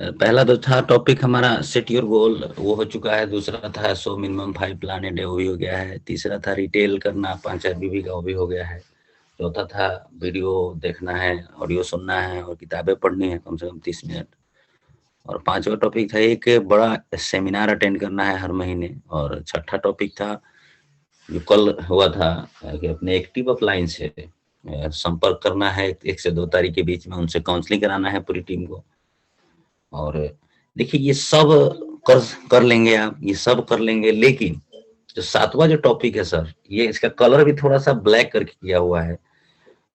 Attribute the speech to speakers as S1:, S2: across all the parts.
S1: पहला तो था टॉपिक हमारा सेट योर गोल, वो हो चुका है। दूसरा था so minimum 5 plan a day, वो भी हो गया है। तीसरा था रिटेल करना 5 आरबीबी का, वो भी हो गया है। चौथा था वीडियो देखना है, ऑडियो सुनना है और किताबें पढ़नी है कम से कम 30 मिनट। और पांचवा टॉपिक था एक बड़ा सेमिनार अटेंड करना है हर महीने। और छठा टॉपिक था जो कल हुआ था कि अपने एक्टिव अपलाइन से संपर्क करना है 1 से 2 तारीख के बीच में, उनसे काउंसलिंग कराना है पूरी टीम को। और देखिए ये सब कर कर लेंगे आप, ये सब कर लेंगे, लेकिन जो सातवां जो टॉपिक है सर, ये इसका कलर भी थोड़ा सा ब्लैक करके किया हुआ है,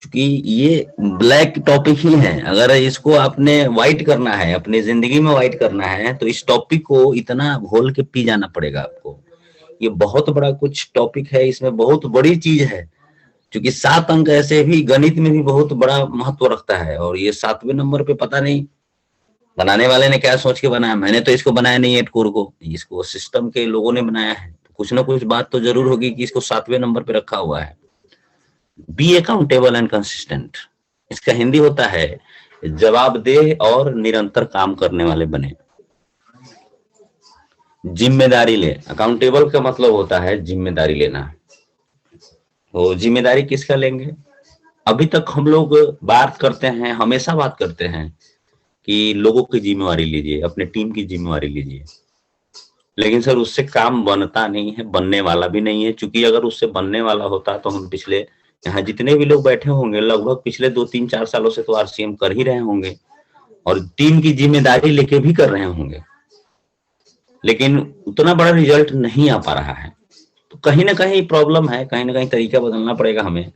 S1: क्योंकि ये ब्लैक टॉपिक ही है। अगर इसको आपने व्हाइट करना है, अपनी जिंदगी में व्हाइट करना है, तो इस टॉपिक को इतना घोल के पी जाना पड़ेगा आपको। ये बहुत बड़ा कुछ टॉपिक है, इसमें बहुत बड़ी चीज है। क्योंकि 7 अंक ऐसे भी गणित में भी बहुत बड़ा महत्व रखता है, और ये 7वें नंबर पे पता नहीं बनाने वाले ने क्या सोच के बनाया। मैंने तो इसको बनाया नहीं, एट कोर को, इसको सिस्टम के लोगों ने बनाया है। तो कुछ ना कुछ बात तो जरूर होगी कि इसको 7वें नंबर पे रखा हुआ है। बी अकाउंटेबल एंड कंसिस्टेंट, इसका हिंदी होता है जवाबदेह और निरंतर काम करने वाले बने। जिम्मेदारी ले, अकाउंटेबल का मतलब होता है जिम्मेदारी लेना। तो जिम्मेदारी किसका लेंगे? अभी तक हम लोग बात करते हैं, हमेशा बात करते हैं कि लोगों की जिम्मेवारी लीजिए, अपने टीम की जिम्मेवारी लीजिए। लेकिन सर उससे काम बनता नहीं है, बनने वाला भी नहीं है। क्योंकि अगर उससे बनने वाला होता तो हम पिछले, यहाँ जितने भी लोग बैठे होंगे लगभग पिछले 2 3 4 सालों से तो आरसीएम कर ही रहे होंगे और टीम की जिम्मेदारी लेके भी कर रहे होंगे, लेकिन उतना बड़ा रिजल्ट नहीं आ पा रहा है। तो कहीं ना कहीं प्रॉब्लम है, कहीं ना कहीं तरीका बदलना पड़ेगा हमें।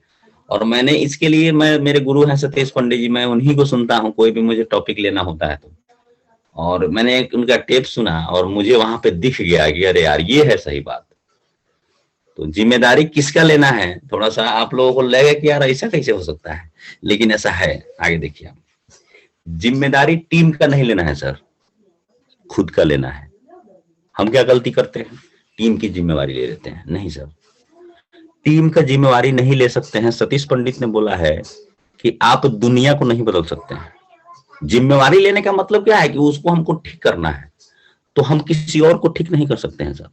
S1: और मैंने इसके लिए, मैं, मेरे गुरु हैं सतीश पंडित जी, मैं उन्हीं को सुनता हूँ कोई भी मुझे टॉपिक लेना होता है तो। और मैंने एक उनका टेप सुना और मुझे वहां पे दिख गया कि अरे यार ये है सही बात। तो जिम्मेदारी किसका लेना है, थोड़ा सा आप लोगों को लगेगा कि यार ऐसा कैसे हो सकता है, लेकिन ऐसा है। आगे देखिए आप, जिम्मेदारी टीम का नहीं लेना है सर, खुद का लेना है। हम क्या गलती करते हैं, टीम की जिम्मेवारी ले लेते हैं। नहीं सर, टीम का जिम्मेवारी नहीं ले सकते हैं। सतीश पंडित ने बोला है कि आप दुनिया को नहीं बदल सकते हैं। जिम्मेवारी लेने का मतलब क्या है कि उसको हमको ठीक करना है, तो हम किसी और को ठीक नहीं कर सकते हैं सर,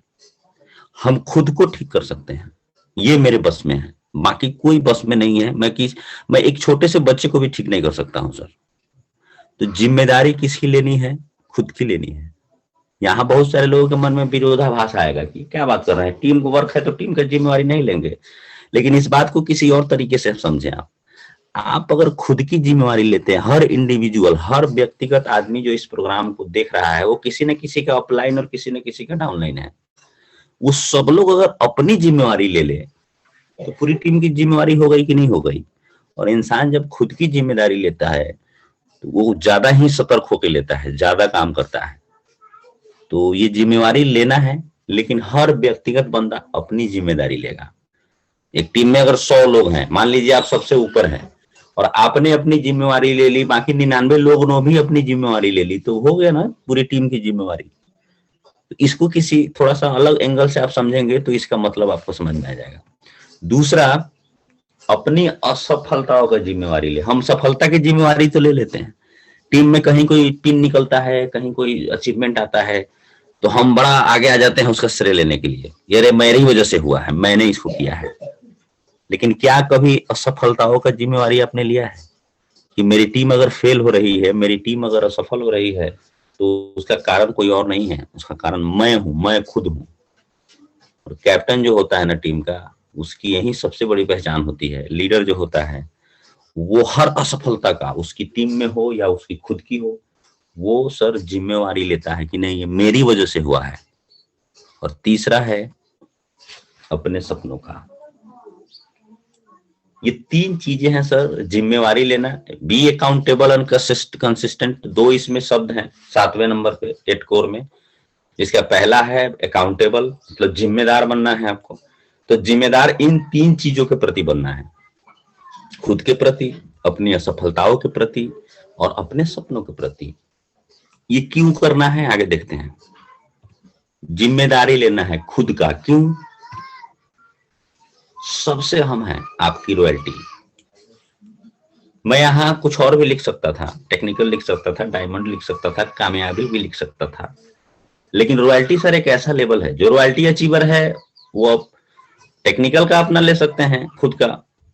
S1: हम खुद को ठीक कर सकते हैं। ये मेरे बस में है, बाकी कोई बस में नहीं है। मैं एक छोटे से बच्चे को भी ठीक नहीं कर सकता हूं सर। तो जिम्मेदारी किसकी लेनी है? खुद की लेनी है। यहाँ बहुत सारे लोगों के मन में विरोधाभास आएगा कि क्या बात कर रहे हैं, टीम को वर्क है तो टीम का जिम्मेवारी नहीं लेंगे। लेकिन इस बात को किसी और तरीके से समझें आप अगर खुद की जिम्मेवारी लेते हैं, हर इंडिविजुअल, हर व्यक्तिगत आदमी जो इस प्रोग्राम को देख रहा है, वो किसी न किसी का अपलाइन और किसी न किसी का डाउनलाइन है। वो सब लोग अगर अपनी जिम्मेवारी ले ले तो पूरी टीम की जिम्मेवारी हो गई कि नहीं हो गई। और इंसान जब खुद की जिम्मेदारी लेता है तो वो ज्यादा ही सतर्क होकर लेता है, ज्यादा काम करता है। तो ये जिम्मेवारी लेना है, लेकिन हर व्यक्तिगत बंदा अपनी जिम्मेदारी लेगा। एक टीम में अगर 100 लोग हैं, मान लीजिए आप सबसे ऊपर हैं और आपने अपनी जिम्मेवारी ले ली, बाकी 99 लोगों ने भी अपनी जिम्मेवारी ले ली, तो हो गया ना पूरी टीम की जिम्मेवारी। तो इसको किसी थोड़ा सा अलग एंगल से आप समझेंगे तो इसका मतलब आपको समझ में आ जाएगा। दूसरा, अपनी असफलताओं का जिम्मेवारी ले। हम सफलता की जिम्मेवारी तो ले लेते हैं, टीम में कहीं कोई पिन निकलता है, कहीं कोई अचीवमेंट आता है, तो हम बड़ा आगे आ जाते हैं उसका श्रेय लेने के लिए, ये मेरी वजह से हुआ है, मैंने इसको किया है। लेकिन क्या कभी असफलताओं का जिम्मेवारी आपने लिया है कि मेरी टीम अगर फेल हो रही है, मेरी टीम अगर असफल हो रही है, तो उसका कारण कोई और नहीं है, उसका कारण मैं हूं, मैं खुद हूं। और कैप्टन जो होता है ना टीम का, उसकी यही सबसे बड़ी पहचान होती है। लीडर जो होता है वो हर असफलता का, उसकी टीम में हो या उसकी खुद की हो, वो सर जिम्मेवारी लेता है कि नहीं ये मेरी वजह से हुआ है। और तीसरा है अपने सपनों का। ये 3 चीजें हैं सर, जिम्मेवारी लेना, बी अकाउंटेबल एंड कंसिस्टेंट, 2 इसमें शब्द हैं 7वें नंबर पे 8 कोर में। इसका पहला है अकाउंटेबल, मतलब जिम्मेदार बनना है आपको। तो जिम्मेदार इन 3 चीजों के प्रति बनना है, खुद के प्रति, अपनी असफलताओं के प्रति और अपने सपनों के प्रति। ये क्यों करना है आगे देखते हैं। जिम्मेदारी लेना है खुद का, क्यों? सबसे अहम है आपकी रॉयल्टी। मैं यहाँ कुछ और भी लिख सकता था, टेक्निकल लिख सकता था, डायमंड लिख सकता था, कामयाबी भी लिख सकता था, लेकिन रॉयल्टी सर एक ऐसा लेवल है, जो रॉयल्टी अचीवर है वो टेक्निकल का अपना ले सकते हैं खुद का,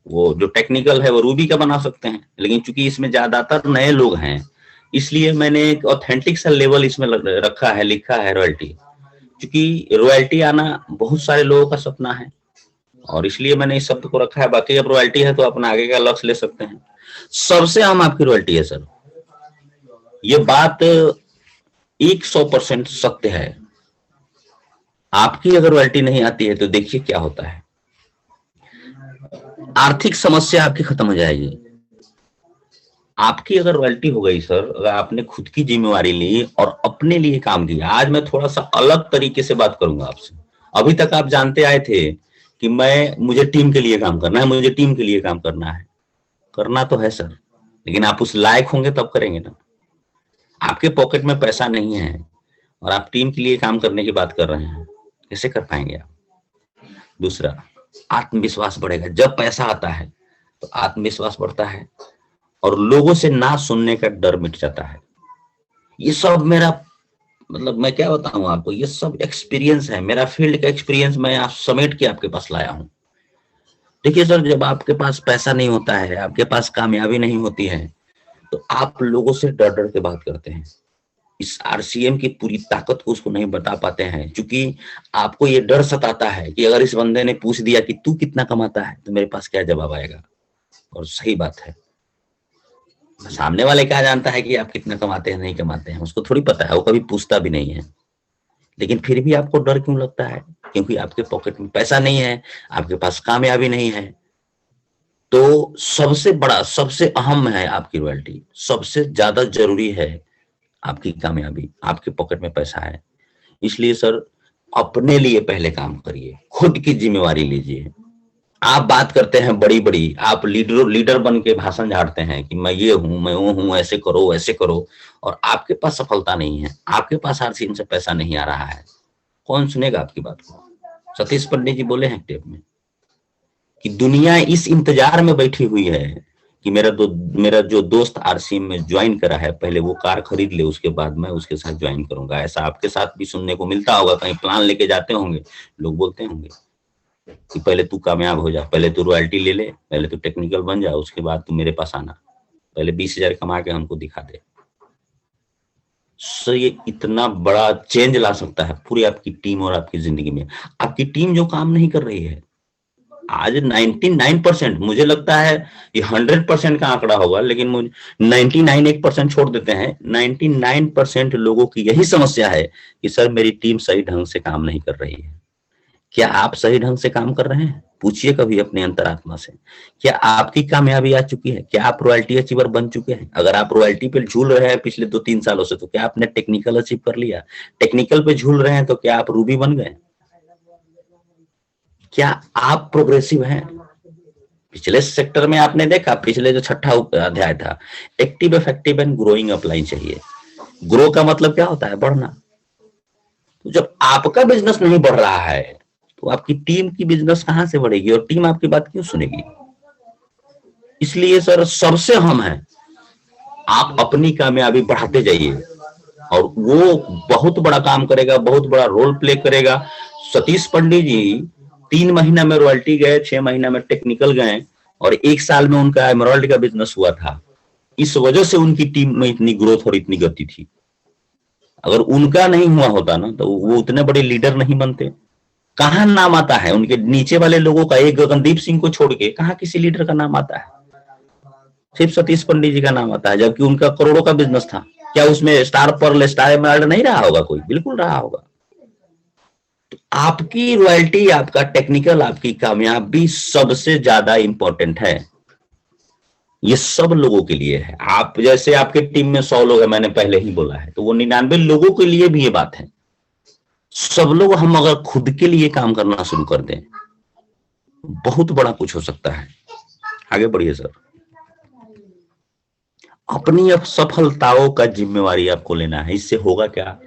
S1: वो जो टेक्निकल है वो रूबी का बना सकते हैं, लेकिन चूंकि इसमें ज्यादातर नए लोग हैं, इसलिए मैंने एक ऑथेंटिक सा लेवल इसमें रखा है, लिखा है रॉयल्टी, क्योंकि रॉयल्टी आना बहुत सारे लोगों का सपना है, और इसलिए मैंने इस शब्द को रखा है। बाकी अब रॉयल्टी है तो अपना आगे का लक्ष्य ले सकते हैं। सबसे आम आपकी रॉयल्टी है सर, ये बात 100% सत्य है। आपकी अगर रॉयल्टी नहीं आती है तो देखिए क्या होता है, आर्थिक समस्या आपकी खत्म हो जाएगी। आपकी अगर रॉयल्टी हो गई सर, अगर आपने खुद की जिम्मेवारी ली और अपने लिए काम किया, आज मैं थोड़ा सा अलग तरीके से बात करूंगा आपसे। अभी तक आप जानते आए थे कि मुझे टीम के लिए काम करना है, मुझे टीम के लिए काम करना है, करना तो है सर, लेकिन आप उस लायक होंगे तब करेंगे ना। आपके पॉकेट में पैसा नहीं है और आप टीम के लिए काम करने की बात कर रहे हैं, कैसे कर पाएंगे आप? दूसरा, आत्मविश्वास बढ़ेगा। जब पैसा आता है तो आत्मविश्वास बढ़ता है और लोगों से ना सुनने का डर मिट जाता है। ये सब मेरा मतलब मैं क्या बताऊं आपको, ये सब एक्सपीरियंस है, मेरा फील्ड का एक्सपीरियंस मैं आप समेट के आपके पास लाया हूं। देखिए सर, जब आपके पास पैसा नहीं होता है, आपके पास कामयाबी नहीं होती है, तो आप लोगों से डर डर के बात करते हैं। इस आरसीएम की पूरी ताकत को उसको नहीं बता पाते हैं, क्योंकि आपको ये डर सताता है कि अगर इस बंदे ने पूछ दिया कि तू कितना कमाता है तो मेरे पास क्या जवाब आएगा। और सही बात है, सामने वाले क्या जानता है कि आप कितना कमाते हैं नहीं कमाते हैं, उसको थोड़ी पता है, वो कभी पूछता भी नहीं है। लेकिन फिर भी आपको डर क्यों लगता है? क्योंकि आपके पॉकेट में पैसा नहीं है, आपके पास कामयाबी नहीं है। तो सबसे बड़ा, सबसे अहम है आपकी रॉयल्टी, सबसे ज्यादा जरूरी है आपकी कामयाबी, आपके पॉकेट में पैसा है। इसलिए सर, अपने लिए पहले काम करिए, खुद की जिम्मेवारी लीजिए। आप बात करते हैं बड़ी बड़ी, आप लीडर बन के भाषण झाड़ते हैं कि मैं ये हूं, मैं वो हूं, ऐसे करो ऐसे करो, और आपके पास सफलता नहीं है, आपके पास आरसीएम से पैसा नहीं आ रहा है, कौन सुनेगा आपकी बात को? सतीश पंडित जी बोले हैं टेप में कि दुनिया इस इंतजार में बैठी हुई है कि मेरा जो दोस्त आरसीएम में ज्वाइन करा है, पहले वो कार खरीद ले, उसके बाद मैं उसके साथ ज्वाइन करूंगा। ऐसा आपके साथ भी सुनने को मिलता होगा, कहीं प्लान लेके जाते होंगे, लोग बोलते होंगे कि पहले तू कामयाब हो जा, पहले तू रॉयल्टी ले ले, पहले तू टेक्निकल बन जा, उसके बाद तू मेरे पास आना, पहले 20,000 कमा के हमको दिखा दे। सो ये इतना बड़ा चेंज ला सकता है पूरी आपकी टीम और आपकी जिंदगी में। आपकी टीम जो काम नहीं कर रही है आज, 99%, मुझे लगता है ये 100% का आंकड़ा होगा, लेकिन मुझे 99 1% छोड़ देते हैं, 99% लोगों की यही समस्या है कि सर मेरी टीम सही ढंग से काम नहीं कर रही है। क्या आप सही ढंग से काम कर रहे हैं? पूछिए कभी अपने अंतरात्मा से, क्या आपकी कामयाबी आ चुकी है? क्या आप रॉयल्टी अचीवर बन चुके हैं? अगर आप रॉयल्टी पे झूल रहे हैं पिछले 2-3 सालों से, तो क्या आपने टेक्निकल अचीव कर लिया? टेक्निकल पे झूल रहे हैं तो क्या आप रूबी बन गए? क्या आप प्रोग्रेसिव हैं? पिछले सेक्टर में आपने देखा, पिछले जो 6ठा अध्याय था, active, effective and growing upline चाहिए। ग्रो का मतलब क्या होता है? बढ़ना। तो जब आपका बिजनेस नहीं बढ़ रहा है तो आपकी टीम की बिजनेस कहां से बढ़ेगी, और टीम आपकी बात क्यों सुनेगी? इसलिए सर, सबसे अहम है आप अपनी कामयाबी बढ़ाते जाइए, और वो बहुत बड़ा काम करेगा, बहुत बड़ा रोल प्ले करेगा। सतीश पंडित जी 3 महीना में रॉयल्टी गए, 6 महीना में टेक्निकल गए, और 1 साल में उनका एमराल्ड का बिजनेस हुआ था। इस वजह से उनकी टीम में इतनी ग्रोथ और इतनी गति थी। अगर उनका नहीं हुआ होता ना तो वो उतने बड़े लीडर नहीं बनते। कहां नाम आता है उनके नीचे वाले लोगों का? एक गगनदीप सिंह को छोड़ के कहां किसी लीडर का नाम आता है? सिर्फ सतीश पंडित जी का नाम आता है, जबकि उनका करोड़ों का बिजनेस था। क्या उसमें स्टार पर्ल, स्टार एमराल्ड नहीं रहा होगा कोई? बिल्कुल रहा होगा। तो आपकी रॉयल्टी, आपका टेक्निकल, आपकी कामयाबी सबसे ज्यादा इंपॉर्टेंट है। ये सब लोगों के लिए है। आप जैसे आपके टीम में 100 लोग हैं, मैंने पहले ही बोला है, तो वो 99 लोगों के लिए भी ये बात है। सब लोग हम अगर खुद के लिए काम करना शुरू कर दें, बहुत बड़ा कुछ हो सकता है। आगे बढ़िए सर। अपनी अब सफलताओं का जिम्मेवारी आपको लेना है। इससे होगा क्या?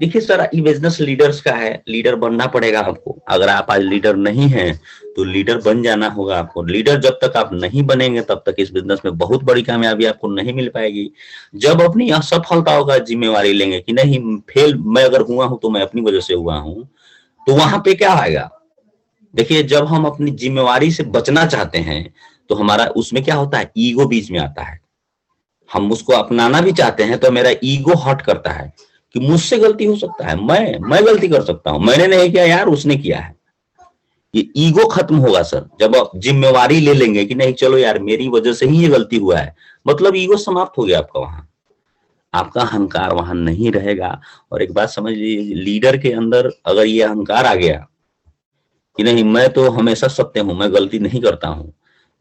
S1: देखिए सर, ये बिजनेस लीडर्स का है, लीडर बनना पड़ेगा आपको। अगर आप आज लीडर नहीं हैं तो लीडर बन जाना होगा आपको। लीडर जब तक आप नहीं बनेंगे तब तक इस बिजनेस में बहुत बड़ी कामयाबी आपको नहीं मिल पाएगी। जब अपनी असफलताओं का जिम्मेवारी लेंगे कि नहीं, फेल मैं अगर हुआ हूं तो मैं अपनी वजह से हुआ हूं, तो वहां पे क्या आएगा? देखिए, जब हम अपनी जिम्मेवारी से बचना चाहते हैं तो हमारा उसमें क्या होता है, ईगो बीच में आता है। हम उसको अपनाना भी चाहते हैं तो मेरा ईगो हर्ट करता है कि मुझसे गलती हो सकता है, मैं गलती कर सकता हूं, मैंने नहीं किया यार, उसने किया है। ये ईगो खत्म होगा सर जब आप जिम्मेवारी ले लेंगे कि नहीं चलो यार, मेरी वजह से ही ये गलती हुआ है। मतलब ईगो समाप्त हो गया आपका वहां, आपका अहंकार वहां नहीं रहेगा। और एक बात समझ लीजिए, लीडर के अंदर अगर ये अहंकार आ गया कि नहीं मैं तो हमेशा सत्य हूं, मैं गलती नहीं करता हूं,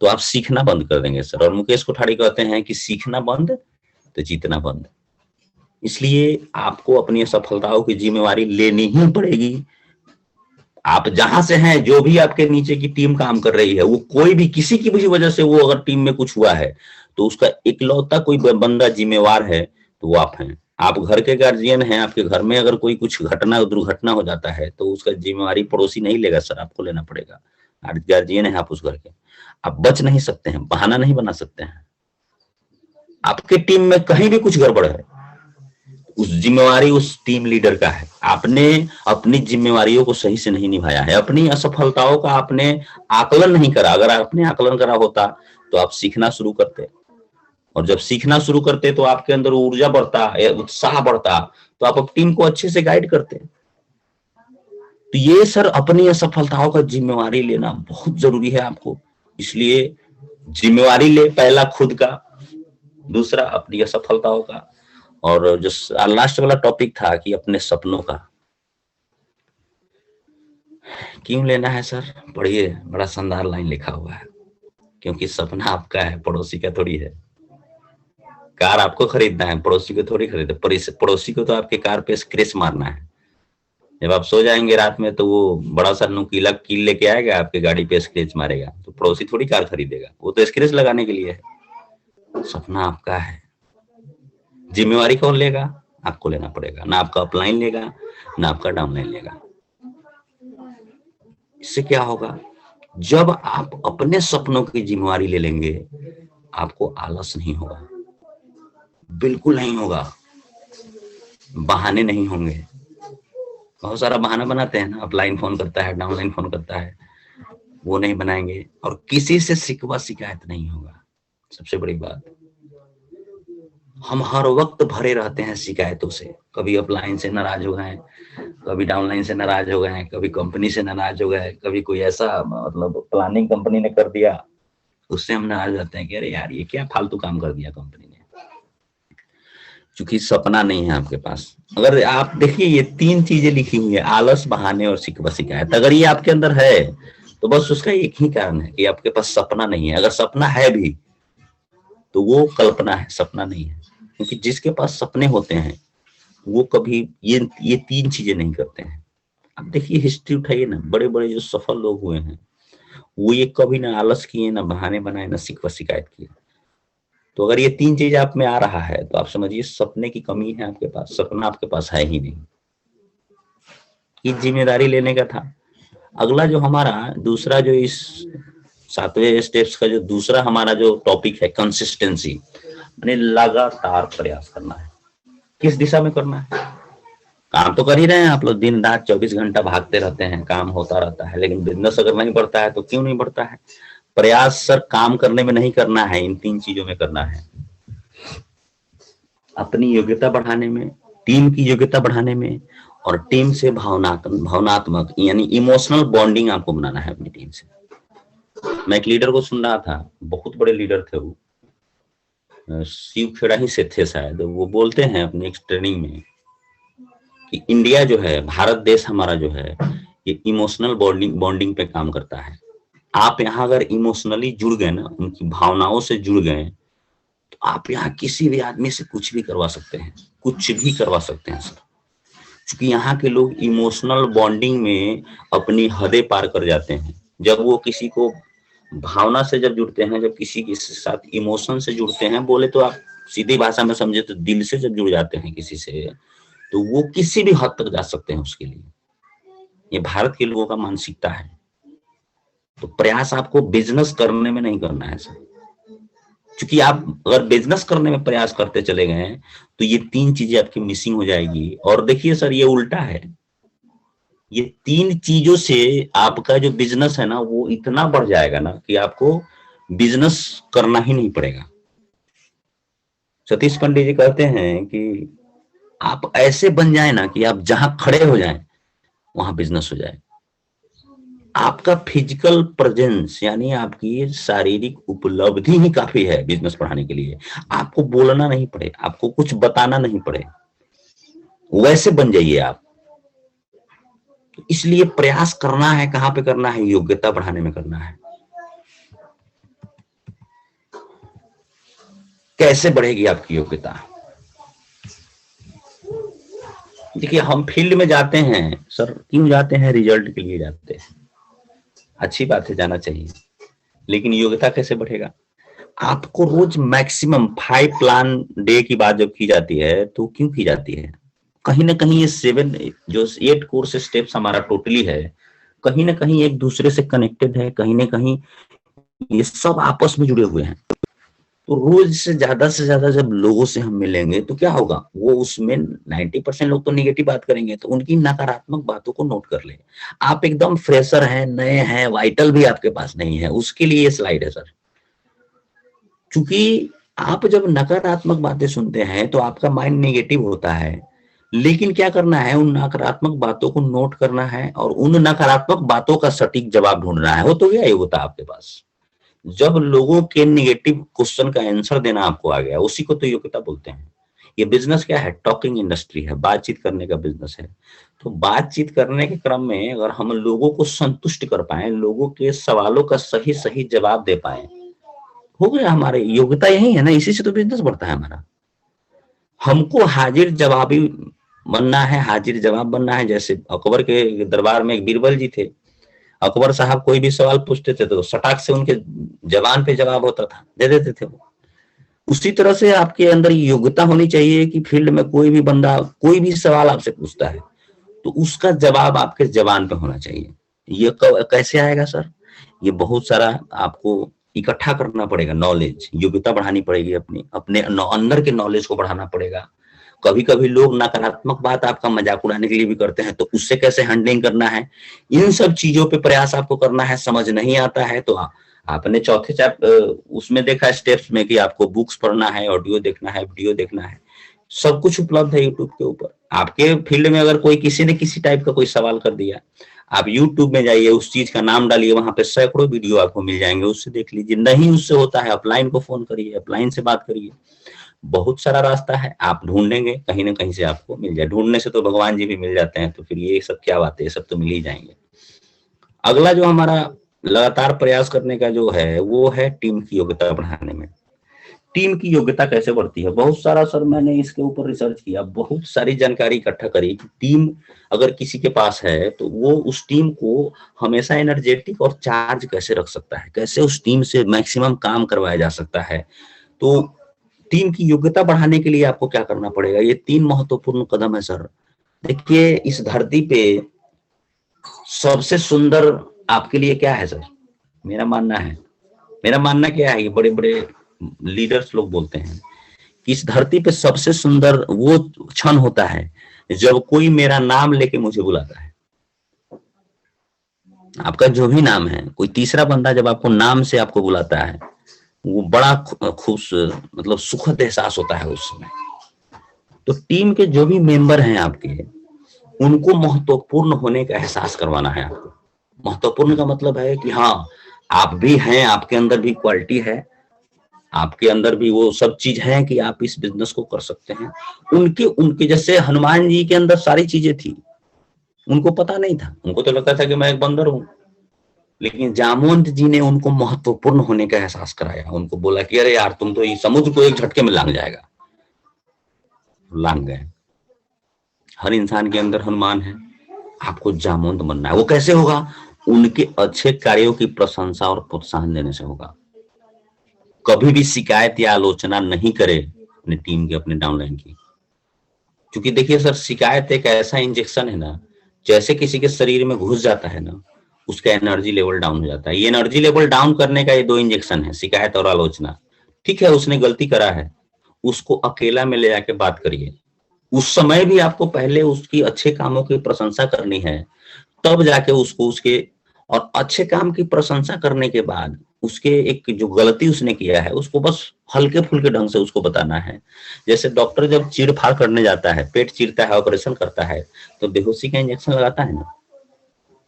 S1: तो आप सीखना बंद कर देंगे सर। और मुकेश कोठारी कहते हैं कि सीखना बंद तो जीतना बंद। इसलिए आपको अपनी सफलताओं की जिम्मेवारी लेनी ही पड़ेगी। आप जहां से हैं, जो भी आपके नीचे की टीम काम कर रही है, वो कोई भी किसी की भी वजह से वो अगर टीम में कुछ हुआ है तो उसका इकलौता कोई बंदा जिम्मेवार है तो वो आप हैं। आप घर के गार्जियन हैं, आपके घर में अगर कोई कुछ घटना दुर्घटना हो जाता है तो उसका जिम्मेवारी पड़ोसी नहीं लेगा सर, आपको लेना पड़ेगा। आप गार्जियन है आप उस घर के, आप बच नहीं सकते हैं, बहाना नहीं बना सकते हैं। आपके टीम में कहीं भी कुछ गड़बड़ है, उस जिम्मेवारी उस टीम लीडर का है। आपने अपनी जिम्मेवारियों को सही से नहीं निभाया है, अपनी असफलताओं का आपने आकलन नहीं करा। अगर आपने आकलन करा होता तो आप सीखना शुरू करते, और जब सीखना शुरू करते तो आपके अंदर ऊर्जा बढ़ता, उत्साह बढ़ता, तो आप टीम को अच्छे से गाइड करते। तो ये सर अपनी असफलताओं का जिम्मेवारी लेना बहुत जरूरी है आपको। इसलिए जिम्मेवारी ले, पहला खुद का, दूसरा अपनी असफलताओं का, और जो लास्ट वाला टॉपिक था कि अपने सपनों का। क्यों लेना है सर? पढ़िए, बड़ा शानदार लाइन लिखा हुआ है। क्योंकि सपना आपका है, पड़ोसी का थोड़ी है। कार आपको खरीदना है, पड़ोसी को थोड़ी खरीदे। पड़ोसी को तो आपके कार पे स्क्रैच मारना है। जब आप सो जाएंगे रात में तो वो बड़ा सा नुकीला कील लेके आएगा, आपकी गाड़ी पे स्क्रैच मारेगा। तो पड़ोसी थोड़ी कार खरीदेगा, वो तो स्क्रैच लगाने के लिए है। सपना आपका है, जिम्मेवारी कौन लेगा? आपको लेना पड़ेगा। ना आपका अपलाइन लेगा, ना आपका डाउनलाइन लेगा। इससे क्या होगा, जब आप अपने सपनों की जिम्मेवारी ले लेंगे, आपको आलस नहीं होगा, बिल्कुल नहीं होगा। बहाने नहीं होंगे। बहुत सारा बहाना बनाते हैं ना, अपलाइन फोन करता है, डाउनलाइन फोन करता है, वो नहीं बनाएंगे। और किसी से शिकवा शिकायत नहीं होगा। सबसे बड़ी बात, हम हर वक्त भरे रहते हैं शिकायतों से। कभी अपलाइन से नाराज हो गए, कभी डाउनलाइन से नाराज हो गए, कभी कंपनी से नाराज हो गए, कभी कोई ऐसा मतलब प्लानिंग कंपनी ने कर दिया, उससे हम नाराज रहते हैं कि अरे यार ये क्या फालतू काम कर दिया कंपनी ने। क्योंकि सपना नहीं है आपके पास। अगर आप देखिए, ये 3 चीजें लिखी हुई है, आलस, बहाने और शिकवा शिकायत। अगर ये आपके अंदर है तो बस उसका एक ही कारण है कि आपके पास सपना नहीं है। अगर सपना है भी तो वो कल्पना है, सपना नहीं है। क्योंकि जिसके पास सपने होते हैं वो कभी ये 3 चीजें नहीं करते हैं। अब देखिए, हिस्ट्री उठाइए ना, बड़े बड़े जो सफल लोग हुए हैं, वो ये कभी ना आलस किए, ना बहाने बनाए, ना शिकवा शिकायत किए। तो अगर ये 3 चीज आप में आ रहा है तो आप समझिए सपने की कमी है आपके पास, सपना आपके पास है ही नहीं। ये जिम्मेदारी लेने का था। अगला जो हमारा दूसरा, जो इस 7वें स्टेप्स का जो दूसरा हमारा जो टॉपिक है, कंसिस्टेंसी, यानी लगातार प्रयास करना है। किस दिशा में करना है? काम तो कर ही रहे हैं आप लोग, दिन रात 24 घंटा भागते रहते हैं, काम होता रहता है, लेकिन बिजनेस अगर नहीं बढ़ता है तो क्यों नहीं बढ़ता है? प्रयास सर काम करने में नहीं करना है, इन 3 चीजों में करना है। अपनी योग्यता बढ़ाने में, टीम की योग्यता बढ़ाने में, और टीम से भावनात्मक यानी इमोशनल बॉन्डिंग आपको बनाना है अपनी टीम से। मैं एक लीडर को सुन रहा था, बहुत बड़े लीडर थे वो, शिव खेड़ा ही से थे शायद। वो बोलते हैं अपनी एक ट्रेनिंग में कि इंडिया जो है, भारत देश हमारा जो है, ये इमोशनल बॉन्डिंग पे काम करता है। आप यहाँ अगर इमोशनली जुड़ गए ना, उनकी भावनाओं से जुड़ गए, तो आप यहाँ किसी भी आदमी से कुछ भी करवा सकते हैं, कुछ भी करवा सकते हैं सर। क्योंकि यहाँ के लोग इमोशनल बॉन्डिंग में अपनी हदें पार कर जाते हैं। जब वो किसी को भावना से जब जुड़ते हैं, जब किसी के साथ इमोशन से जुड़ते हैं, बोले तो आप सीधी भाषा में समझे तो दिल से जब जुड़ जाते हैं किसी से, तो वो किसी भी हद तक जा सकते हैं उसके लिए। ये भारत के लोगों का मानसिकता है। तो प्रयास आपको बिजनेस करने में नहीं करना है सर, क्योंकि आप अगर बिजनेस करने में प्रयास करते चले गए तो ये 3 चीजें आपकी मिसिंग हो जाएगी। और देखिए सर, ये उल्टा है, ये 3 चीजों से आपका जो बिजनेस है ना वो इतना बढ़ जाएगा ना कि आपको बिजनेस करना ही नहीं पड़ेगा। सतीश पंडित जी कहते हैं कि आप ऐसे बन जाए ना कि आप जहां खड़े हो जाएं वहां बिजनेस हो जाए। आपका फिजिकल प्रेजेंस यानी आपकी शारीरिक उपलब्धि ही काफी है बिजनेस बढ़ाने के लिए। आपको बोलना नहीं पड़े, आपको कुछ बताना नहीं पड़े, वैसे बन जाइए आप। तो इसलिए प्रयास करना है, कहां पे करना है? योग्यता बढ़ाने में करना है। कैसे बढ़ेगी आपकी योग्यता? देखिए, हम फील्ड में जाते हैं सर, क्यों जाते हैं? रिजल्ट के लिए जाते हैं। अच्छी बात है, जाना चाहिए, लेकिन योग्यता कैसे बढ़ेगा? आपको रोज मैक्सिमम 5 प्लान डे की बात जब की जाती है तो क्यों की जाती है? कहीं ना कहीं ये 7 जो 8 कोर्स स्टेप्स हमारा टोटली है, कहीं ना कहीं एक दूसरे से कनेक्टेड है, कहीं ना कहीं ये सब आपस में जुड़े हुए हैं। तो रोज से ज्यादा जब लोगों से हम मिलेंगे तो क्या होगा? वो उसमें 90% लोग तो निगेटिव बात करेंगे, तो उनकी नकारात्मक बातों को नोट कर ले। आप एकदम फ्रेशर हैं, नए हैं, वाइटल भी आपके पास नहीं है, उसके लिए ये स्लाइड है सर। क्योंकि आप जब नकारात्मक बातें सुनते हैं तो आपका माइंड नेगेटिव होता है, लेकिन क्या करना है? उन नकारात्मक बातों को नोट करना है और उन नकारात्मक बातों का सटीक जवाब ढूंढना है। वो तो क्या होता है आपके पास? जब लोगों के नेगेटिव क्वेश्चन का आंसर देना आपको आ गया, उसी को तो योग्यता बोलते हैं। ये बिजनेस क्या है? टॉकिंग इंडस्ट्री है, बातचीत करने का बिजनेस है। तो बातचीत करने के क्रम में अगर हम लोगों को संतुष्ट कर पाए, लोगों के सवालों का सही सही जवाब दे पाए, हो गया। हमारी योग्यता यही है ना, इसी से तो बिजनेस बढ़ता है हमारा। हमको हाजिर जवाबी बनना है, हाजिर जवाब बनना है। जैसे अकबर के दरबार में एक बीरबल जी थे, अकबर साहब कोई भी सवाल पूछते थे तो सटाक से उनके जबान पे जवाब होता था, दे देते थे वो। उसी तरह से आपके अंदर योग्यता होनी चाहिए कि फील्ड में कोई भी बंदा कोई भी सवाल आपसे पूछता है तो उसका जवाब आपके जबान पे होना चाहिए। ये कैसे आएगा सर? ये बहुत सारा आपको इकट्ठा करना पड़ेगा, नॉलेज, योग्यता बढ़ानी पड़ेगी, अपनी अपने अंदर के नॉलेज को बढ़ाना पड़ेगा। कभी कभी लोग नकारात्मक बात आपका मजाक उड़ाने के लिए भी करते हैं, तो उससे कैसे हैंडलिंग करना है, इन सब चीजों पे प्रयास आपको करना है। समझ नहीं आता है तो आपने चौथे उसमें देखा स्टेप्स में कि आपको बुक्स पढ़ना है, ऑडियो देखना है, वीडियो देखना है, सब कुछ उपलब्ध है यूट्यूब के ऊपर। आपके फील्ड में अगर कोई किसी ने किसी टाइप का कोई सवाल कर दिया, आप यूट्यूब में जाइए, उस चीज का नाम डालिए, वहां पे सैकड़ों वीडियो आपको मिल जाएंगे, उससे देख लीजिए। नहीं उससे होता है, अपलाइन को फोन करिए, अपलाइन से बात करिए। बहुत सारा रास्ता है, आप ढूंढेंगे कहीं ना कहीं से आपको मिल जाए। ढूंढने से तो भगवान जी भी मिल जाते हैं, तो फिर ये सब क्या बात है, ये सब तो मिल ही जाएंगे। अगला जो हमारा लगातार प्रयास करने का जो है वो है टीम की योग्यता बढ़ाने में। टीम की योग्यता कैसे बढ़ती है? बहुत सारा सर मैंने इसके ऊपर रिसर्च किया, बहुत सारी जानकारी इकट्ठा करी कि टीम अगर किसी के पास है तो वो उस टीम को हमेशा एनर्जेटिक और चार्ज कैसे रख सकता है, कैसे उस टीम से मैक्सिमम काम करवाया जा सकता है। तो टीम की योग्यता बढ़ाने के लिए आपको क्या करना पड़ेगा? ये 3 महत्वपूर्ण कदम है सर। देखिए, इस धरती पे सबसे सुंदर आपके लिए क्या है सर? मेरा मानना है, मेरा मानना क्या है, ये बड़े बड़े लीडर्स लोग बोलते हैं कि इस धरती पे सबसे सुंदर वो क्षण होता है जब कोई मेरा नाम लेके मुझे बुलाता है। आपका जो भी नाम है, कोई तीसरा बंदा जब आपको नाम से आपको बुलाता है, वो बड़ा खुश, मतलब सुखद एहसास होता है उस समय। तो टीम के जो भी मेंबर हैं आपके, उनको महत्वपूर्ण होने का एहसास करवाना है आपको। महत्वपूर्ण का मतलब है कि हाँ, आप भी हैं, आपके अंदर भी क्वालिटी है, आपके अंदर भी वो सब चीज है कि आप इस बिजनेस को कर सकते हैं। उनके उनके जैसे हनुमान जी के अंदर सारी चीजें थी, उनको पता नहीं था, उनको तो लगता था कि मैं एक बंदर हूं। लेकिन जामवंत जी ने उनको महत्वपूर्ण होने का एहसास कराया, उनको बोला कि अरे यार, तुम तो ये समुद्र को एक झटके में लांग जाएगा। लांग गए। हर इंसान के अंदर हनुमान है, आपको जामवंत बनना है। वो कैसे होगा? उनके अच्छे कार्यों की प्रशंसा और प्रोत्साहन देने से होगा। कभी भी शिकायत या आलोचना नहीं करे अपनी टीम के, अपने डाउनलाइन की। क्योंकि देखिए सर, शिकायत एक ऐसा इंजेक्शन है ना, जैसे किसी के शरीर में घुस जाता है ना, उसका एनर्जी लेवल डाउन हो जाता है। ये एनर्जी लेवल डाउन करने का ये दो इंजेक्शन है, शिकायत और आलोचना। ठीक है, उसने गलती करा है, उसको अकेला में ले जाके बात करिए। उस समय भी आपको पहले उसकी अच्छे कामों की प्रशंसा करनी है, तब जाके उसको उसके, और अच्छे काम की प्रशंसा करने के बाद उसके एक जो गलती उसने किया है उसको बस हल्के फुल्के ढंग से उसको बताना है। जैसे डॉक्टर जब चीर फाड़ करने जाता है, पेट चीरता है, ऑपरेशन करता है, तो बेहोशी का इंजेक्शन लगाता है ना।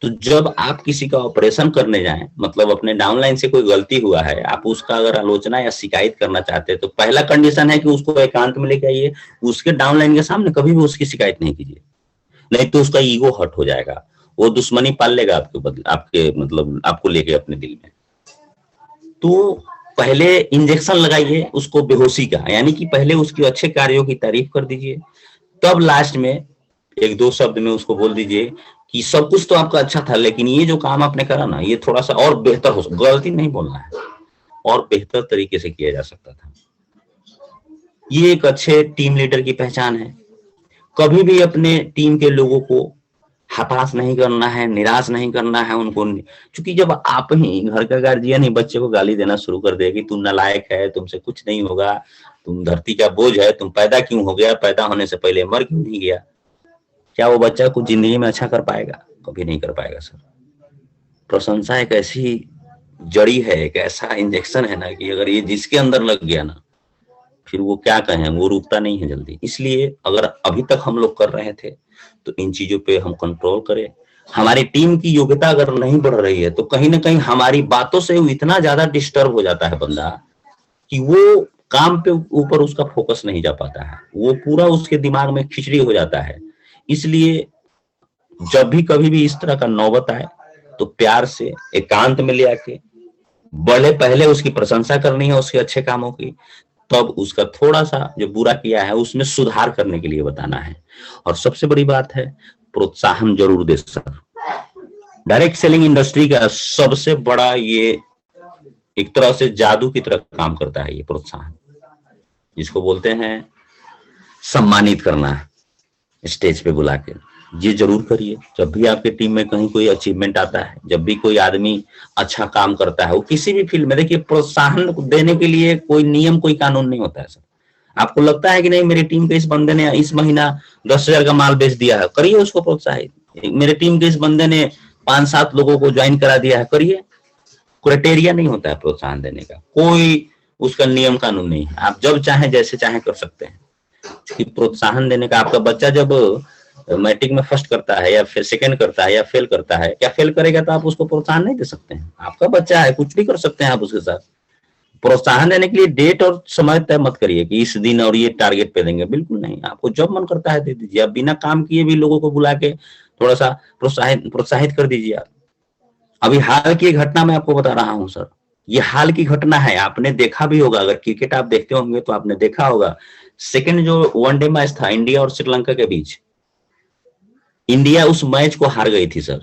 S1: तो जब आप किसी का ऑपरेशन करने जाएं, मतलब अपने डाउनलाइन से कोई गलती हुआ है, आप उसका अगर आलोचना या शिकायत करना चाहते हैं, तो पहला कंडीशन है कि उसको एकांत में लेके आइए, उसके डाउनलाइन के सामने कभी भी उसकी शिकायत नहीं कीजिए, नहीं तो उसका ईगो हर्ट हो जाएगा, वो दुश्मनी पाल लेगा आपके बदले, आपके मतलब आपको लेके अपने दिल में। तो पहले इंजेक्शन लगाइए उसको बेहोशी का, यानी कि पहले उसके अच्छे कार्यों की तारीफ कर दीजिए, तब लास्ट में एक दो शब्द में उसको बोल दीजिए कि सब कुछ तो आपका अच्छा था, लेकिन ये जो काम आपने करा ना, ये थोड़ा सा और बेहतर हो सकता, गलती नहीं बोलना है, और बेहतर तरीके से किया जा सकता था। ये एक अच्छे टीम लीडर की पहचान है। कभी भी अपने टीम के लोगों को हताश नहीं करना है, निराश नहीं करना है उनको, क्योंकि जब आप ही घर का गार्जियन ही बच्चे को गाली देना शुरू कर दे कि तू नालायक है, तुमसे कुछ नहीं होगा, तुम धरती का बोझ है, तुम पैदा क्यों हो गया, पैदा होने से पहले मर क्यों नहीं गया, क्या वो बच्चा कुछ जिंदगी में अच्छा कर पाएगा? कभी नहीं कर पाएगा सर। प्रशंसा एक ऐसी जड़ी है, एक ऐसा इंजेक्शन है ना, कि अगर ये जिसके अंदर लग गया ना, फिर वो क्या कहें, वो रुकता नहीं है जल्दी। इसलिए अगर अभी तक हम लोग कर रहे थे, तो इन चीजों पे हम कंट्रोल करें। हमारी टीम की योग्यता अगर नहीं बढ़ रही है, तो कहीं ना कहीं हमारी बातों से इतना ज्यादा डिस्टर्ब हो जाता है बंदा, कि वो काम पे ऊपर उसका फोकस नहीं जा पाता है, वो पूरा उसके दिमाग में खिचड़ी हो जाता है। इसलिए जब भी कभी भी इस तरह का नौबत आए, तो प्यार से एकांत में ले आके बड़े पहले उसकी प्रशंसा करनी है, उसके अच्छे कामों की, तब उसका थोड़ा सा जो बुरा किया है उसमें सुधार करने के लिए बताना है। और सबसे बड़ी बात है, प्रोत्साहन जरूर दे सर। डायरेक्ट सेलिंग इंडस्ट्री का सबसे बड़ा ये एक तरह से जादू की तरह काम करता है ये प्रोत्साहन, जिसको बोलते हैं सम्मानित करना, स्टेज पे बुला के। ये जरूर करिए जब भी आपके टीम में कहीं कोई अचीवमेंट आता है, जब भी कोई आदमी अच्छा काम करता है, वो किसी भी फील्ड में। देखिए, प्रोत्साहन देने के लिए कोई नियम कोई कानून नहीं होता है सर। आपको लगता है कि नहीं, मेरी टीम के इस बंदे ने इस महीना 10,000 का माल बेच दिया है, करिए उसको प्रोत्साहित। मेरे टीम के इस बंदे ने 5-7 लोगों को ज्वाइन करा दिया है, करिए। क्राइटेरिया नहीं होता है प्रोत्साहन देने का, कोई उसका नियम कानून नहीं है, आप जब चाहे जैसे चाहे कर सकते हैं। कि प्रोत्साहन देने का, आपका बच्चा जब मैट्रिक में फर्स्ट करता है या फिर सेकंड करता है या फेल करता है, क्या फेल करेगा तो आप उसको प्रोत्साहन नहीं दे सकते हैं? आपका बच्चा है, कुछ भी कर सकते हैं आप उसके साथ। प्रोत्साहन देने के लिए डेट और समय तय मत करिए कि इस दिन और ये टारगेट पे देंगे, बिल्कुल नहीं। आपको जब मन करता है दे दीजिए। आप बिना काम किए भी लोगों को बुला के थोड़ा सा प्रोत्साहित कर दीजिए आप। अभी हाल की घटना मैं आपको बता रहा हूँ सर, ये हाल की घटना है, आपने देखा भी होगा, अगर क्रिकेट आप देखते होंगे तो आपने देखा होगा। सेकंड जो वनडे मैच था इंडिया और श्रीलंका के बीच, इंडिया उस मैच को हार गई थी सर।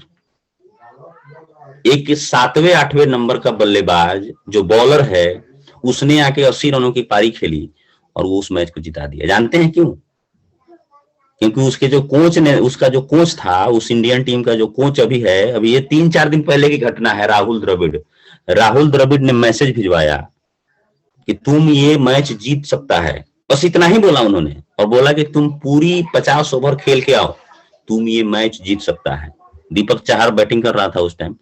S1: एक 7वें-8वें नंबर का बल्लेबाज जो बॉलर है, उसने आके 80 रनों की पारी खेली और वो उस मैच को जिता दिया। जानते हैं क्यों? क्योंकि उसके जो कोच ने, उसका जो कोच था, उस इंडियन टीम का जो कोच अभी है, अभी ये 3-4 दिन पहले की घटना है, राहुल द्रविड़। राहुल द्रविड़ ने मैसेज भिजवाया कि तुम ये मैच जीत सकता है, बस इतना ही बोला उन्होंने, और बोला कि तुम पूरी 50 ओवर खेल के आओ, तुम ये मैच जीत सकता है। दीपक चाहर बैटिंग कर रहा था उस टाइम,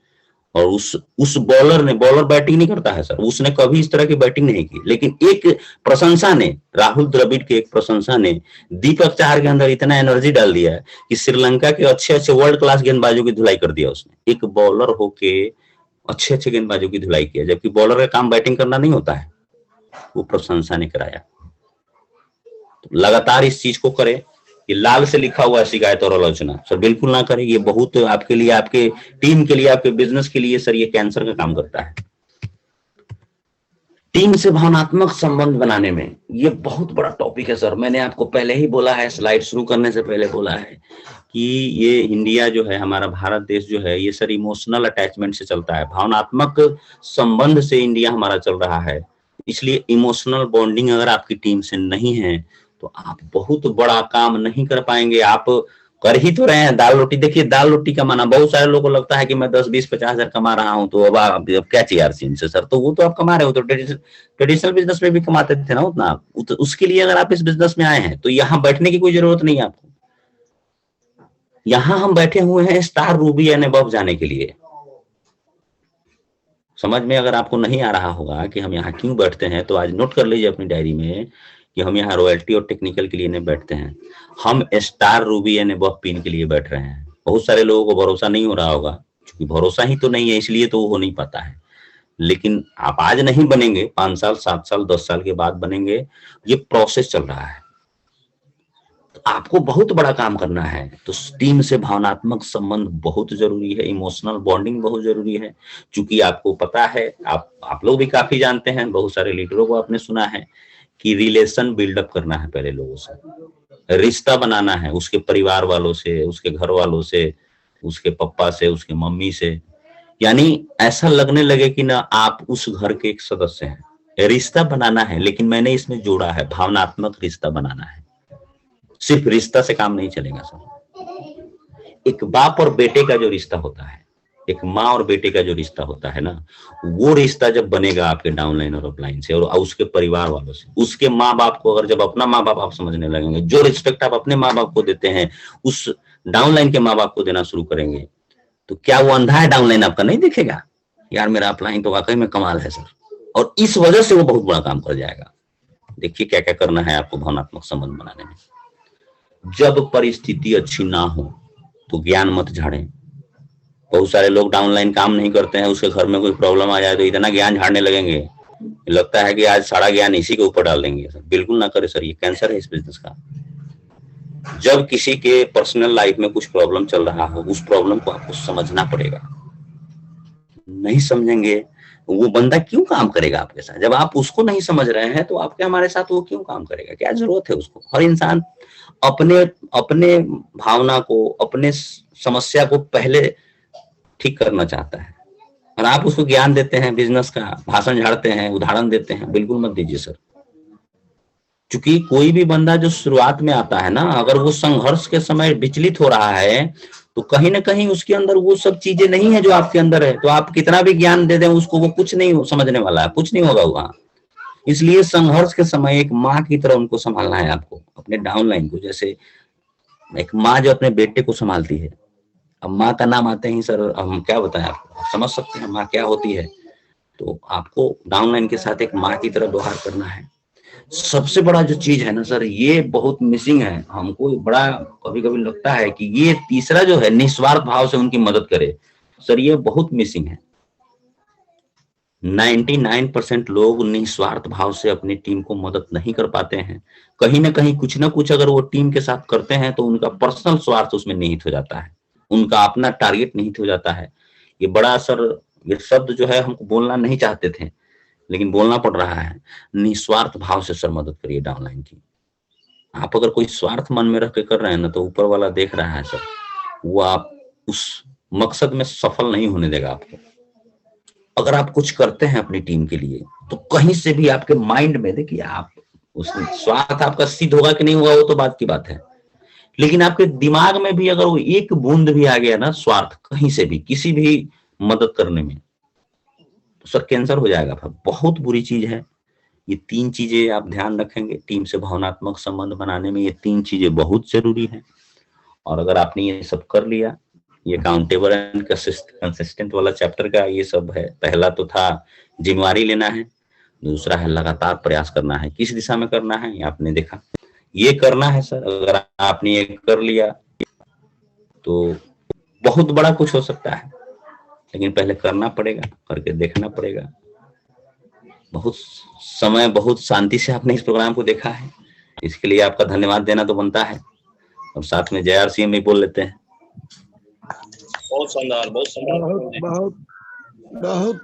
S1: और उस बॉलर ने, बॉलर बैटिंग नहीं करता है सर, उसने कभी इस तरह की बैटिंग नहीं की, लेकिन एक प्रशंसा ने, राहुल द्रविड़ के एक प्रशंसा ने दीपक चाहर के अंदर इतना एनर्जी डाल दिया कि श्रीलंका के अच्छे अच्छे वर्ल्ड क्लास गेंदबाजों की धुलाई कर दिया उसने। एक बॉलर होके अच्छे अच्छे गेंदबाजों की धुलाई किया, जबकि बॉलर का काम बैटिंग करना नहीं होता है, वो प्रशंसा ने कराया। तो लगातार इस चीज को करें। ये लाल से लिखा हुआ है शिकायत और आलोचना, सर बिल्कुल ना करें। ये बहुत आपके लिए, आपके टीम के लिए, आपके बिजनेस के लिए सर ये कैंसर का काम करता है। टीम से भावनात्मक संबंध बनाने में ये बहुत बड़ा टॉपिक है सर। मैंने आपको पहले ही बोला है, स्लाइड शुरू करने से पहले बोला है कि ये इंडिया जो है, हमारा भारत देश जो है, ये सर इमोशनल अटैचमेंट से चलता है, भावनात्मक संबंध से इंडिया हमारा चल रहा है। इसलिए इमोशनल बॉन्डिंग अगर आपकी टीम से नहीं है, तो आप बहुत बड़ा काम नहीं कर पाएंगे। आप कर ही तो रहे हैं दाल रोटी। देखिए दाल रोटी का माना, बहुत सारे लोगों को लगता है कि मैं 10-20-50 हजार कमा रहा हूं, तो अब क्या चाहिए यार से सर। तो वो तो आप कमा रहे हो, तो ट्रेडिशनल बिजनेस में भी कमाते थे ना उतना। उसके लिए अगर आप इस बिजनेस में आए हैं तो यहाँ बैठने की कोई जरूरत नहीं है आपको। यहाँ हम बैठे हुए हैं स्टार रूबी एंड अबव जाने के लिए। समझ में अगर आपको नहीं आ रहा होगा कि हम यहाँ क्यों बैठते हैं, तो आज नोट कर लीजिए अपनी डायरी में कि हम यहाँ रॉयल्टी और टेक्निकल के लिए नहीं बैठते हैं, हम star Ruby and above pin के लिए बैठ रहे हैं। बहुत सारे लोगों को भरोसा नहीं हो रहा होगा, क्योंकि भरोसा ही तो नहीं है, इसलिए तो वो हो नहीं पाता है। लेकिन आप आज नहीं बनेंगे, 5 साल 7 साल 10 साल के बाद बनेंगे। ये प्रोसेस चल रहा है। आपको बहुत बड़ा काम करना है तो टीम से भावनात्मक संबंध बहुत जरूरी है, इमोशनल बॉन्डिंग बहुत जरूरी है। क्योंकि आपको पता है, आप लोग भी काफी जानते हैं, बहुत सारे लीडरों को आपने सुना है कि रिलेशन बिल्डअप करना है पहले लोगों से, रिश्ता बनाना है उसके परिवार वालों से, उसके घर वालों से, उसके पापा से, उसके मम्मी से। यानी ऐसा लगने लगे कि ना आप उस घर के एक सदस्य हैं। रिश्ता बनाना है, लेकिन मैंने इसमें जोड़ा है भावनात्मक रिश्ता बनाना है। सिर्फ रिश्ता से काम नहीं चलेगा सर। एक बाप और बेटे का जो रिश्ता होता है, एक माँ और बेटे का जो रिश्ता होता है ना, वो रिश्ता जब बनेगा आपके डाउनलाइन और अपलाइन से और उसके परिवार वालों से, उसके माँ बाप को अगर जब अपना माँ बाप आप समझने लगेंगे, जो रिस्पेक्ट आप अपने माँ बाप को देते हैं उस डाउनलाइन के माँ बाप को देना शुरू करेंगे, तो क्या वो अंधा है डाउनलाइन आपका नहीं दिखेगा? यार मेरा अपलाइन तो वाकई में कमाल है सर। और इस वजह से वो बहुत बड़ा काम कर जाएगा। देखिए क्या क्या करना है आपको भावनात्मक संबंध बनाने में। जब परिस्थिति अच्छी ना हो तो ज्ञान मत झाड़ें। बहुत सारे लोग डाउनलाइन काम नहीं करते हैं, उसके घर में कोई प्रॉब्लम आ जाए तो इतना ज्ञान झाड़ने लगेंगे, लगता है कि आज सारा ज्ञान इसी के ऊपर डाल देंगे। बिल्कुल ना करे सर, ये कैंसर है इस बिजनेस का। जब किसी के पर्सनल लाइफ में कुछ प्रॉब्लम चल रहा हो, उस प्रॉब्लम को आपको समझना पड़ेगा। नहीं समझेंगे वो बंदा क्यों काम करेगा आपके साथ? जब आप उसको नहीं समझ रहे हैं तो आपके हमारे साथ वो क्यों काम करेगा? क्या जरूरत है उसको? हर इंसान अपने अपने भावना को, अपने समस्या को पहले ठीक करना चाहता है, और आप उसको ज्ञान देते हैं, बिजनेस का भाषण झाड़ते हैं, उदाहरण देते हैं। बिल्कुल मत दीजिए सर। क्योंकि कोई भी बंदा जो शुरुआत में आता है ना, अगर वो संघर्ष के समय विचलित हो रहा है तो कहीं ना कहीं उसके अंदर वो सब चीजें नहीं है जो आपके अंदर है। तो आप कितना भी ज्ञान दे दें उसको, वो कुछ नहीं समझने वाला है, कुछ नहीं होगा वहां। इसलिए संघर्ष के समय एक माँ की तरह उनको संभालना है आपको, अपने डाउनलाइन को। जैसे एक माँ जो अपने बेटे को संभालती है, अब माँ का नाम आते ही सर हम क्या बताएं आपको, आप समझ सकते हैं माँ क्या होती है। तो आपको डाउनलाइन के साथ एक माँ की तरह व्यवहार करना है। सबसे बड़ा जो चीज है ना सर, ये बहुत मिसिंग है हमको। बड़ा कभी कभी लगता है कि ये तीसरा जो है, निस्वार्थ भाव से उनकी मदद करे, सर ये बहुत मिसिंग है। 99% लोग निस्वार्थ भाव से अपनी टीम को मदद नहीं कर पाते हैं। कहीं ना कहीं कुछ ना कुछ अगर वो टीम के साथ करते हैं तो उनका पर्सनल स्वार्थ उसमें निहित हो जाता है, उनका अपना टारगेट निहित हो जाता है। ये बड़ा सर, ये शब्द जो है हमको बोलना नहीं चाहते थे लेकिन बोलना पड़ रहा है। निस्वार्थ भाव से सर मदद करिए डाउनलाइन की। आप अगर कोई स्वार्थ मन में रख के कर रहे हैं ना, तो ऊपर वाला देख रहा है सर, वो आप उस मकसद में सफल नहीं होने देगा आपको। अगर आप कुछ करते हैं अपनी टीम के लिए तो कहीं से भी आपके माइंड में, देखिए आप उसमें स्वार्थ आपका सिद्ध होगा कि नहीं होगा वो तो बात की बात है, लेकिन आपके दिमाग में भी अगर वो एक बूंद भी आ गया ना स्वार्थ, कहीं से भी किसी भी मदद करने में, तो सर कैंसर हो जाएगा। बहुत बुरी चीज है। ये 3 चीजें आप ध्यान रखेंगे टीम से भावनात्मक संबंध बनाने में, ये 3 चीजें बहुत जरूरी है। और अगर आपने ये सब कर लिया, ये अकाउंटेबल एंड कंसिस्टेंट वाला चैप्टर का ये सब है। पहला तो था जिम्मेवारी लेना है, दूसरा है लगातार प्रयास करना है। किस दिशा में करना है ये आपने देखा, ये करना है सर। अगर आपने ये कर लिया तो बहुत बड़ा कुछ हो सकता है, लेकिन पहले करना पड़ेगा, करके देखना पड़ेगा। बहुत समय, बहुत शांति से आपने इस प्रोग्राम को देखा है, इसके लिए आपका धन्यवाद देना तो बनता है। और साथ में JR CM भी बोल लेते हैं।
S2: बहुत शानदार, बहुत शानदार,
S3: बहुत